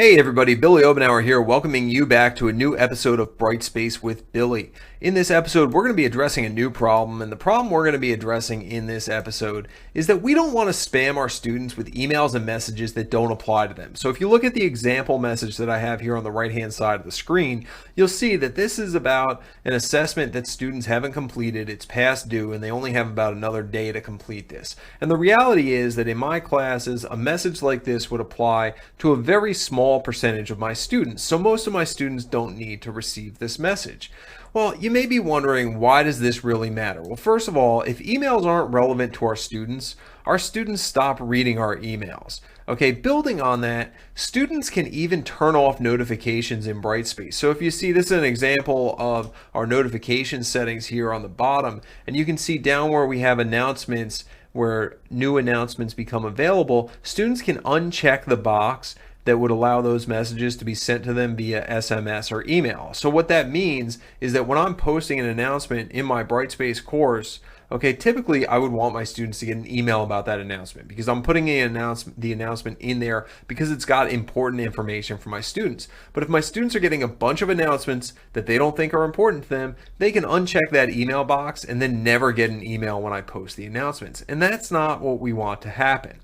Hey everybody, Billy Obenauer here, welcoming you back to a new episode of Brightspace with Billy. In this episode, we're going to be addressing a new problem, and the problem we're going to be addressing in this episode is that we don't want to spam our students with emails and messages that don't apply to them. So if you look at the example message that I have here on the right-hand side of the screen, you'll see that this is about an assessment that students haven't completed, it's past due, and they only have about another day to complete this. And the reality is that in my classes, a message like this would apply to a very small percentage of my students. So most of my students don't need to receive this message. Well, you may be wondering, why does this really matter? Well, first of all, if emails aren't relevant to our students stop reading our emails. Okay, building on that, students can even turn off notifications in Brightspace. So if you see, this is an example of our notification settings here on the bottom, and you can see down where we have announcements, where new announcements become available, students can uncheck the box that would allow those messages to be sent to them via SMS or email. So what that means is that when I'm posting an announcement in my Brightspace course, okay, typically I would want my students to get an email about that announcement, because I'm putting the announcement in there because it's got important information for my students. But if my students are getting a bunch of announcements that they don't think are important to them, they can uncheck that email box and then never get an email when I post the announcements. And that's not what we want to happen.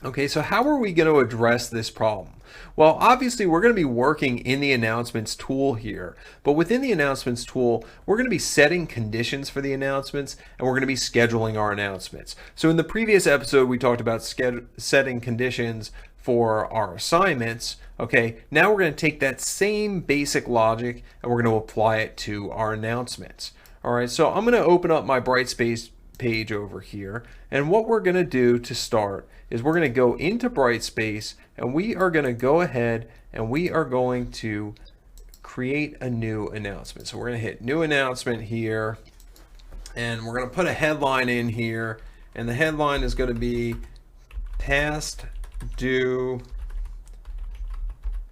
Okay, so how are we going to address this problem? Well, obviously we're going to be working in the announcements tool here, but within the announcements tool, we're going to be setting conditions for the announcements, and we're going to be scheduling our announcements. So in the previous episode, we talked about setting conditions for our assignments. Okay, now we're going to take that same basic logic and we're going to apply it to our announcements. All right, so I'm going to open up my Brightspace page over here, and what we're going to do to start is we're going to go into Brightspace, and we are going to go ahead and we are going to create a new announcement. So we're going to hit new announcement here, and we're going to put a headline in here, and the headline is going to be past due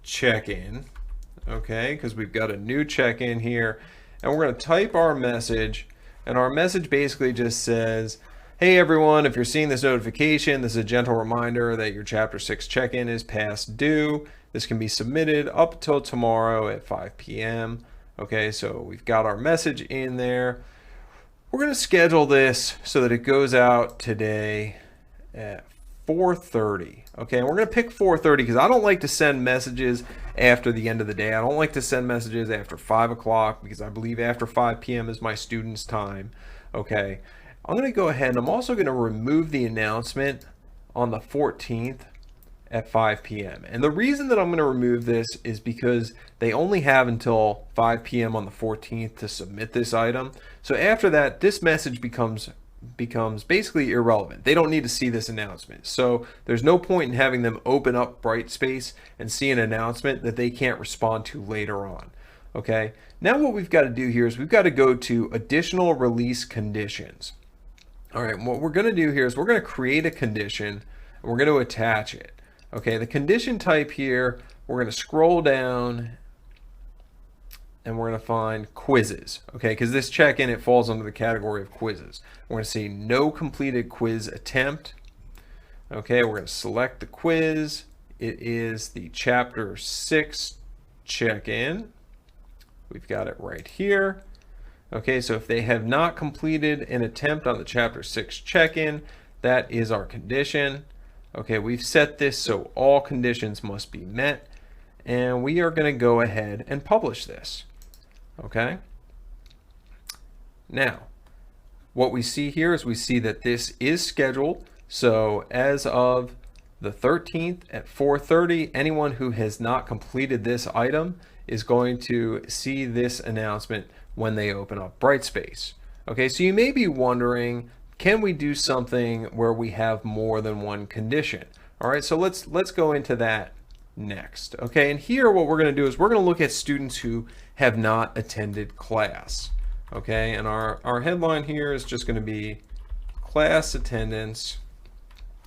check-in. Okay, because we've got a new check-in here, and we're going to type our message. And our message basically just says, hey everyone, if you're seeing this notification, this is a gentle reminder that your Chapter 6 check-in is past due. This can be submitted up until tomorrow at 5 p.m. Okay, so we've got our message in there. We're going to schedule this so that it goes out today at 4:30. Okay, and we're going to pick 4:30 because I don't like to send messages after the end of the day. I don't like to send messages after 5 o'clock because I believe after 5 p.m. is my students' time. Okay, I'm going to go ahead and I'm also going to remove the announcement on the 14th at 5 p.m. And the reason that I'm going to remove this is because they only have until 5 p.m. on the 14th to submit this item. So after that, this message becomes basically irrelevant. They don't need to see this announcement. So there's no point in having them open up Brightspace and see an announcement that they can't respond to later on. Okay, now what we've got to do here is we've got to go to additional release conditions. All right, what we're going to do here is we're going to create a condition and we're going to attach it. Okay, the condition type here, we're going to scroll down and we're going to find quizzes. Okay, because this check-in, it falls under the category of quizzes. We're going to say no completed quiz attempt. Okay, we're going to select the quiz. It is the Chapter 6 check-in. We've got it right here. Okay, so if they have not completed an attempt on the Chapter 6 check-in, that is our condition. Okay, we've set this so all conditions must be met, and we are going to go ahead and publish this. Okay, now what we see here is we see that this is scheduled. So as of the 13th at 4:30, anyone who has not completed this item is going to see this announcement when they open up Brightspace. Okay, so you may be wondering, can we do something where we have more than one condition? All right, so let's go into that next. Okay, and here what we're going to do is we're going to look at students who have not attended class. Okay, and our headline here is just going to be class attendance.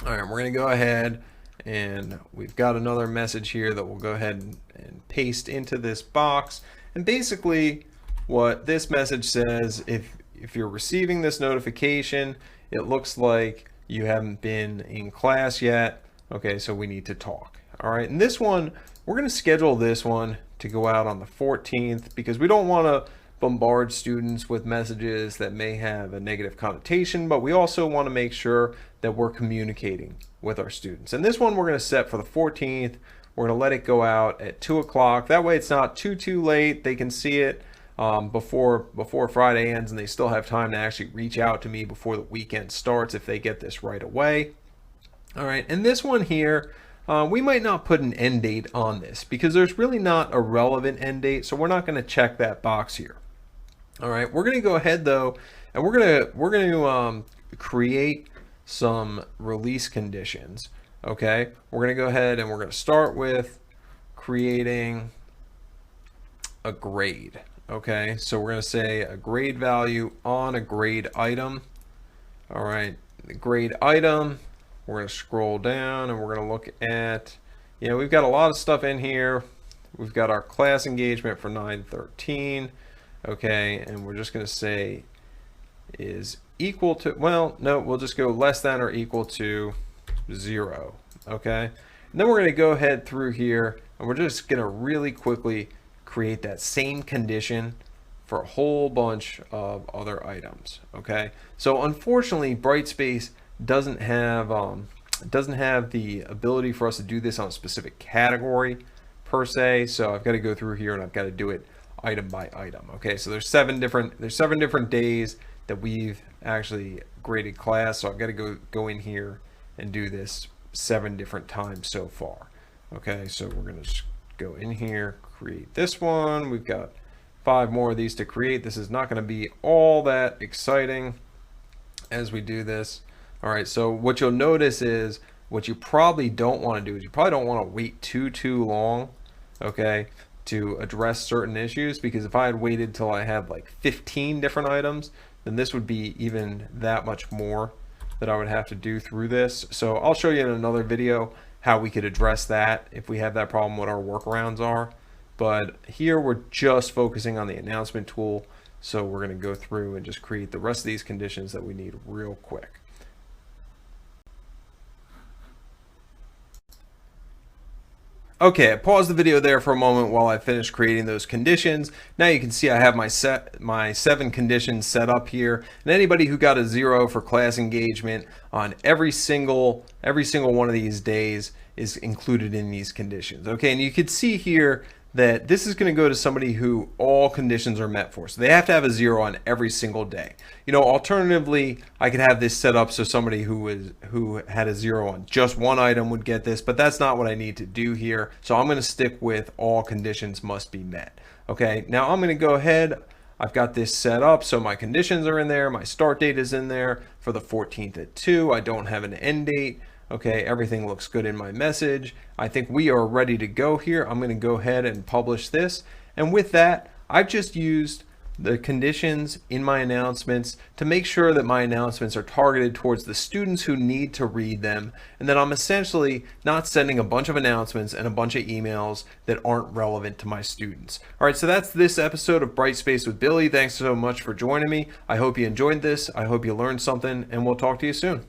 All right, we're going to go ahead and we've got another message here that we'll go ahead and paste into this box. And basically what this message says, if you're receiving this notification, it looks like you haven't been in class yet. Okay, so we need to talk. All right, and this one we're going to schedule this one to go out on the 14th because we don't want to bombard students with messages that may have a negative connotation, but we also want to make sure that we're communicating with our students. And this one we're going to set for the 14th. We're going to let it go out at 2 o'clock. That way it's not too late. They can see it before Friday ends, and they still have time to actually reach out to me before the weekend starts if they get this right away. All right, and this one here, we might not put an end date on this because there's really not a relevant end date, so we're not going to check that box here. All right, we're going to go ahead though, and we're going to create some release conditions. Okay, we're going to go ahead and we're going to start with creating a grade. Okay, so we're going to say a grade value on a grade item. All right, the grade item. We're going to scroll down and we're going to look at, we've got a lot of stuff in here. We've got our class engagement for 913. Okay, and we're just going to say is equal to, well, no, we'll just go less than or equal to 0. Okay, and then we're going to go ahead through here and we're just going to really quickly create that same condition for a whole bunch of other items. Okay, so unfortunately Brightspace doesn't have the ability for us to do this on a specific category per se, so I've got to go through here and I've got to do it item by item. Okay, so there's seven different days that we've actually graded class, so I've got to go in here and do this 7 different times so far. Okay, so we're going to go in here, create this one. We've got 5 more of these to create. This is not going to be all that exciting as we do this. All right, so what you'll notice is what you probably don't want to do is you probably don't want to wait too long, okay, to address certain issues, because if I had waited till I had like 15 different items, then this would be even that much more that I would have to do through this. So I'll show you in another video how we could address that if we have that problem, what our workarounds are. But here we're just focusing on the announcement tool, so we're going to go through and just create the rest of these conditions that we need real quick. Okay, I paused the video there for a moment while I finished creating those conditions. Now you can see I have my 7 conditions set up here, and anybody who got a 0 for class engagement on every single one of these days is included in these conditions. Okay, and you can see here that this is going to go to somebody who all conditions are met for. So they have to have a 0 on every single day. Alternatively, I could have this set up so somebody who had a 0 on just one item would get this, but that's not what I need to do here. So I'm going to stick with all conditions must be met. Okay, now I'm going to go ahead. I've got this set up so my conditions are in there. My start date is in there for the 14th at 2. I don't have an end date. Okay, everything looks good in my message. I think we are ready to go here. I'm going to go ahead and publish this. And with that, I've just used the conditions in my announcements to make sure that my announcements are targeted towards the students who need to read them, and that I'm essentially not sending a bunch of announcements and a bunch of emails that aren't relevant to my students. All right, so that's this episode of Brightspace with Billy. Thanks so much for joining me. I hope you enjoyed this. I hope you learned something, and we'll talk to you soon.